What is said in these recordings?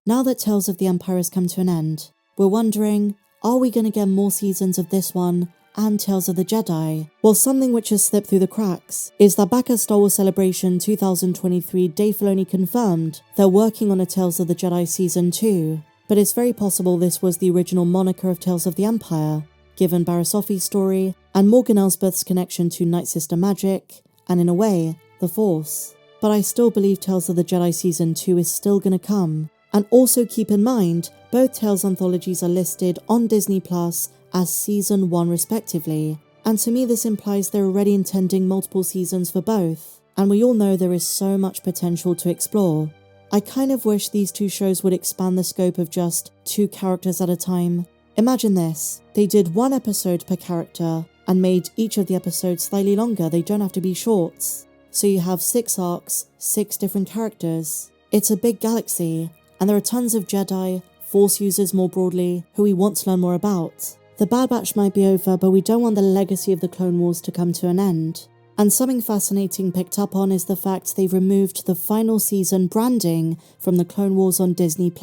Now that Tales of the Empire has come to an end, we're wondering, are we going to get more seasons of this one and Tales of the Jedi? Well, something which has slipped through the cracks is that back at Star Wars Celebration 2023, Dave Filoni confirmed they're working on a Tales of the Jedi Season 2, but it's very possible this was the original moniker of Tales of the Empire, given Barriss Offee's story and Morgan Elsbeth's connection to Night Sister magic, and in a way, the Force. But I still believe Tales of the Jedi Season 2 is still gonna come. And also keep in mind, both Tales anthologies are listed on Disney Plus as Season 1 respectively, and to me this implies they're already intending multiple seasons for both, and we all know there is so much potential to explore. I kind of wish these two shows would expand the scope of just 2 characters at a time. Imagine this, they did 1 episode per character and made each of the episodes slightly longer, they don't have to be shorts. So you have 6 arcs, 6 different characters. It's a big galaxy, and there are tons of Jedi, Force users more broadly, who we want to learn more about. The Bad Batch might be over, but we don't want the legacy of the Clone Wars to come to an end. And something fascinating picked up on is the fact they've removed the final season branding from the Clone Wars on Disney+.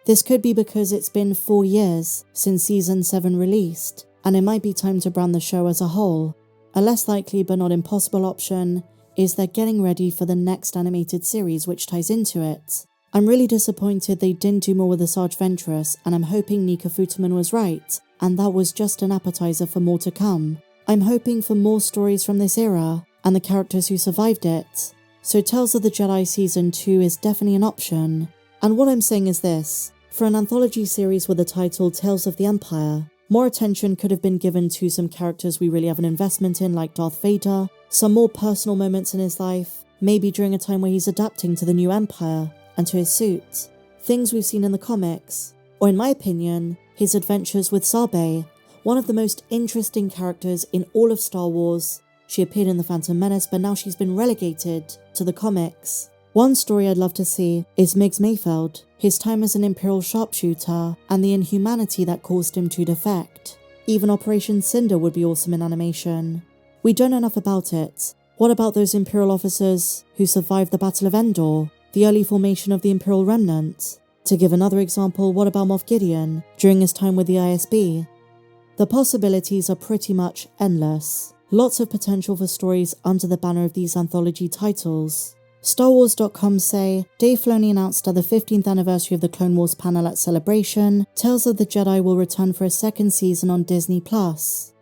This could be because it's been 4 years since Season 7 released, and it might be time to brand the show as a whole. A less likely but not impossible option is they're getting ready for the next animated series which ties into it. I'm really disappointed they didn't do more with the Sarge Ventress, and I'm hoping Nika Futterman was right, and that was just an appetizer for more to come. I'm hoping for more stories from this era, and the characters who survived it. So Tales of the Jedi Season 2 is definitely an option. And what I'm saying is this, for an anthology series with the title Tales of the Empire, more attention could have been given to some characters we really have an investment in like Darth Vader, some more personal moments in his life, maybe during a time where he's adapting to the new Empire and to his suit, things we've seen in the comics, or in my opinion, his adventures with Sabe, one of the most interesting characters in all of Star Wars. She appeared in The Phantom Menace, but now she's been relegated to the comics. One story I'd love to see is Miggs Mayfeld, his time as an Imperial sharpshooter, and the inhumanity that caused him to defect. Even Operation Cinder would be awesome in animation. We don't know enough about it. What about those Imperial officers who survived the Battle of Endor, the early formation of the Imperial Remnant? To give another example, what about Moff Gideon during his time with the ISB? The possibilities are pretty much endless. Lots of potential for stories under the banner of these anthology titles. StarWars.com say, Dave Filoni announced at the 15th anniversary of the Clone Wars panel at Celebration, Tales of the Jedi will return for a second season on Disney+.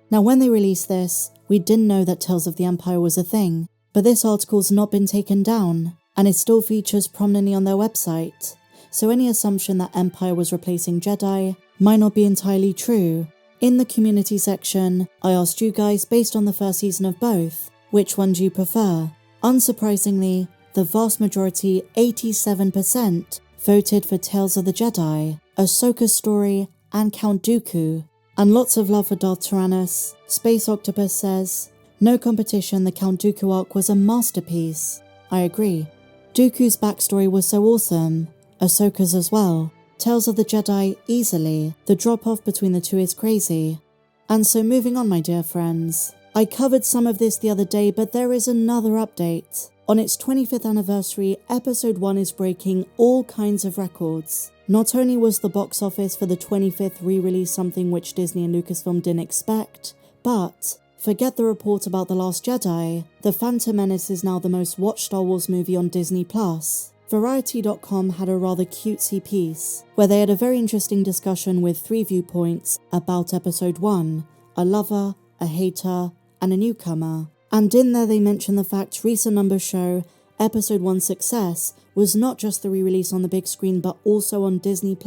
Now when they released this, we didn't know that Tales of the Empire was a thing, but this article's not been taken down, and it still features prominently on their website, so any assumption that Empire was replacing Jedi might not be entirely true. In the community section, I asked you guys, based on the first season of both, which one do you prefer? Unsurprisingly, the vast majority, 87%, voted for Tales of the Jedi, Ahsoka's story, and Count Dooku. And lots of love for Darth Tyrannus. Space Octopus says, no competition, the Count Dooku arc was a masterpiece. I agree. Dooku's backstory was so awesome. Ahsoka's as well. Tales of the Jedi, easily. The drop-off between the two is crazy. And so moving on, my dear friends. I covered some of this the other day, but there is another update. On its 25th anniversary, Episode 1 is breaking all kinds of records. Not only was the box office for the 25th re-release something which Disney and Lucasfilm didn't expect, but forget the report about The Last Jedi, The Phantom Menace is now the most watched Star Wars movie on Disney+. Variety.com had a rather cutesy piece, where they had a very interesting discussion with 3 viewpoints about Episode 1, a lover, a hater, and a newcomer. And in there they mentioned the fact recent numbers show Episode 1's success was not just the re-release on the big screen but also on Disney+.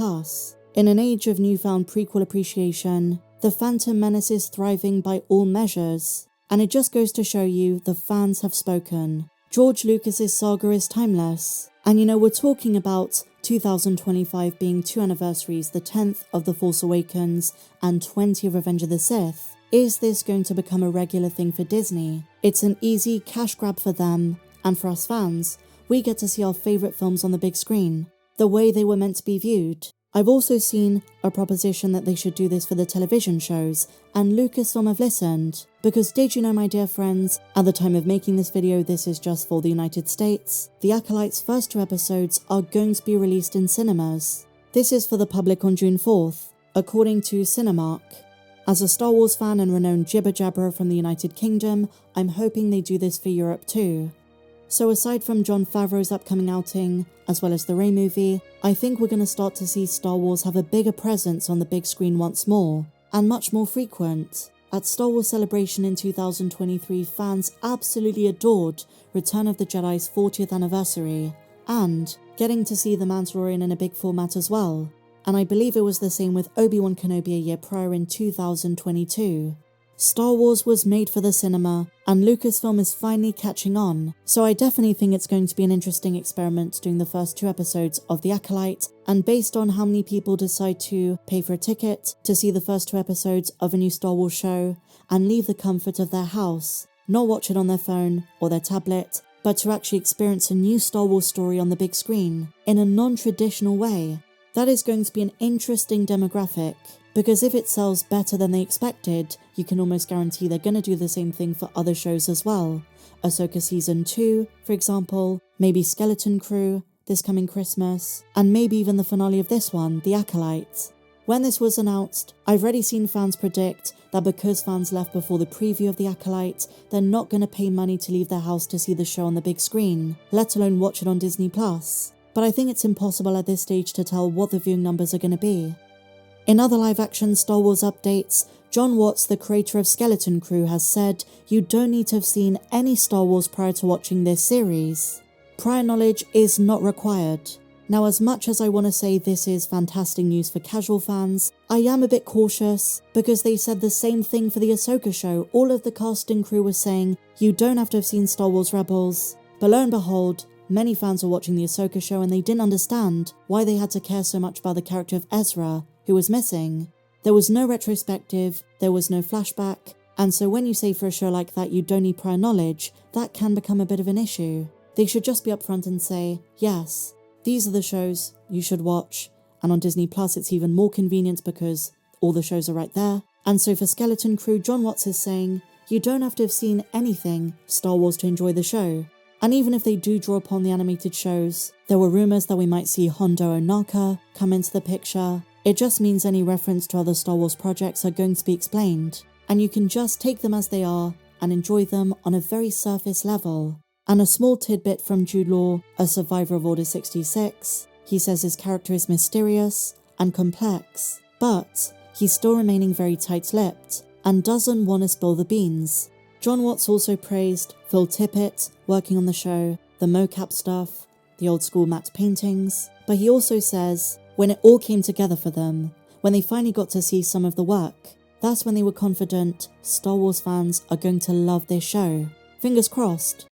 In an age of newfound prequel appreciation, The Phantom Menace is thriving by all measures. And it just goes to show you the fans have spoken. George Lucas's saga is timeless. And you know, we're talking about 2025 being 2 anniversaries, the 10th of The Force Awakens and 20 of Revenge of the Sith. Is this going to become a regular thing for Disney? It's an easy cash grab for them, and for us fans, we get to see our favourite films on the big screen, the way they were meant to be viewed. I've also seen a proposition that they should do this for the television shows, and Lucasfilm have listened, because did you know, my dear friends, at the time of making this video, this is just for the United States, the Acolyte's first 2 episodes are going to be released in cinemas. This is for the public on June 4th, according to Cinemark. As a Star Wars fan and renowned jibber-jabberer from the United Kingdom, I'm hoping they do this for Europe too. So aside from Jon Favreau's upcoming outing, as well as the Rey movie, I think we're going to start to see Star Wars have a bigger presence on the big screen once more, and much more frequent. At Star Wars Celebration in 2023, fans absolutely adored Return of the Jedi's 40th anniversary, and getting to see The Mandalorian in a big format as well. And I believe it was the same with Obi-Wan Kenobi a year prior in 2022. Star Wars was made for the cinema, and Lucasfilm is finally catching on, so I definitely think it's going to be an interesting experiment doing the first 2 episodes of The Acolyte, and based on how many people decide to pay for a ticket to see the first 2 episodes of a new Star Wars show, and leave the comfort of their house, not watch it on their phone or their tablet, but to actually experience a new Star Wars story on the big screen, in a non-traditional way. That is going to be an interesting demographic, because if it sells better than they expected, you can almost guarantee they're going to do the same thing for other shows as well. Ahsoka Season 2, for example, maybe Skeleton Crew this coming Christmas, and maybe even the finale of this one, The Acolyte. When this was announced, I've already seen fans predict that because fans left before the preview of The Acolyte, they're not going to pay money to leave their house to see the show on the big screen, let alone watch it on Disney+. But I think it's impossible at this stage to tell what the viewing numbers are going to be. In other live-action Star Wars updates, Jon Watts, the creator of Skeleton Crew, has said you don't need to have seen any Star Wars prior to watching this series. Prior knowledge is not required. Now, as much as I want to say this is fantastic news for casual fans, I am a bit cautious, because they said the same thing for the Ahsoka show. All of the cast and crew was saying you don't have to have seen Star Wars Rebels. But lo and behold, many fans were watching the Ahsoka show and they didn't understand why they had to care so much about the character of Ezra, who was missing. There was no retrospective, there was no flashback, and so when you say for a show like that you don't need prior knowledge, that can become a bit of an issue. They should just be upfront and say, yes, these are the shows you should watch, and on Disney Plus it's even more convenient because all the shows are right there. And so for Skeleton Crew, Jon Watts is saying, you don't have to have seen anything Star Wars to enjoy the show. And even if they do draw upon the animated shows, there were rumours that we might see Hondo Ohnaka come into the picture. It just means any reference to other Star Wars projects are going to be explained, and you can just take them as they are and enjoy them on a very surface level. And a small tidbit from Jude Law, a survivor of Order 66, he says his character is mysterious and complex, but he's still remaining very tight-lipped and doesn't want to spill the beans. Jon Watts also praised Phil Tippett working on the show, the mocap stuff, the old school matte paintings, but he also says when it all came together for them, when they finally got to see some of the work, that's when they were confident Star Wars fans are going to love this show. Fingers crossed.